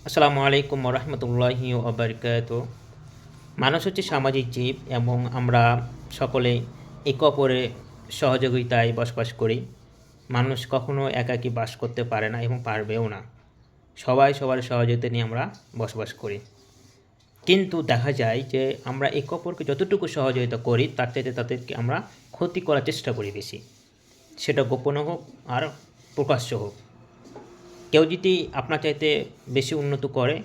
আসসালামু আলাইকুম রহমতুল্লাহি ওবরকাত। মানুষ হচ্ছে সামাজিক জীব এবং আমরা সকলে একে অপরের সহযোগিতায় বসবাস করি। মানুষ কখনো একাকী বাস করতে পারে না এবং পারবেও না। সবাই সবার সহযোগিতা নিয়ে আমরা বসবাস করি। কিন্তু দেখা যায় যে আমরা একে অপরকে যতটুকু সহযোগিতা করি তার চাইতে তাদেরকে আমরা ক্ষতি করার চেষ্টা করি বেশি, সেটা গোপনে হোক আর প্রকাশ্য হোক। কেউ যদি আপনার চাইতে বেশি উন্নত করে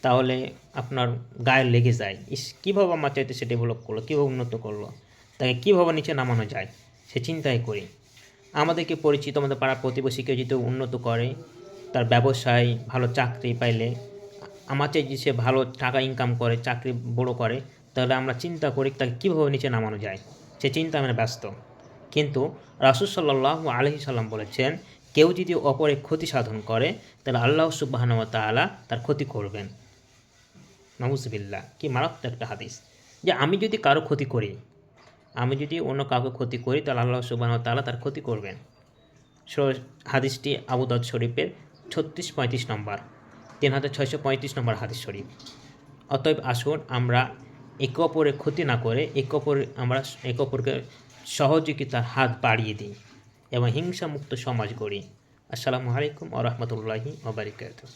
তাহলে আপনার গায়ে লেগে যায়, কীভাবে আমার চাইতে সে ডেভেলপ করলো, কীভাবে উন্নত করলো, তাকে কীভাবে নিচে নামানো যায় সে চিন্তাই করি। আমাদেরকে পরিচিত আমাদের পাড়া প্রতিবেশী কেউ যদি উন্নত করে, তার ব্যবসায় ভালো চাকরি পাইলে, আমার চাই যে সে ভালো টাকা ইনকাম করে, চাকরি বড় করে, তাহলে আমরা চিন্তা করি তাকে কীভাবে নিচে নামানো যায়, সে চিন্তা আমরা ব্যস্ত। কিন্তু রাসূল সাল্লাল্লাহু আলাইহি সাল্লাম বলেছেন, কেউ যদি অপরের ক্ষতি সাধন করে তাহলে আল্লাহ সুবহানাহু ওয়া তাআলা তার ক্ষতি করবেন। নাউজুবিল্লাহ, কি মারাত্মক একটা হাদিস! যে আমি যদি কারো ক্ষতি করি, আমি যদি অন্য কাউকে ক্ষতি করি তাহলে আল্লাহ সুবহানাহু ওয়া তাআলা তার ক্ষতি করবেন। হাদিসটি আবু দাউদ শরীফের 36-35 নম্বর, 3635 নম্বর হাদিস শরীফ। অতএব আসুন আমরা একে অপরের ক্ষতি না করে আমরা একে অপরকে সহযোগিতার হাত বাড়িয়ে দিই এবং হিংসামুক্ত সমাজ গড়ি। আসসালামু আলাইকুম ওয়া রাহমাতুল্লাহি ওয়া বারাকাতুহু।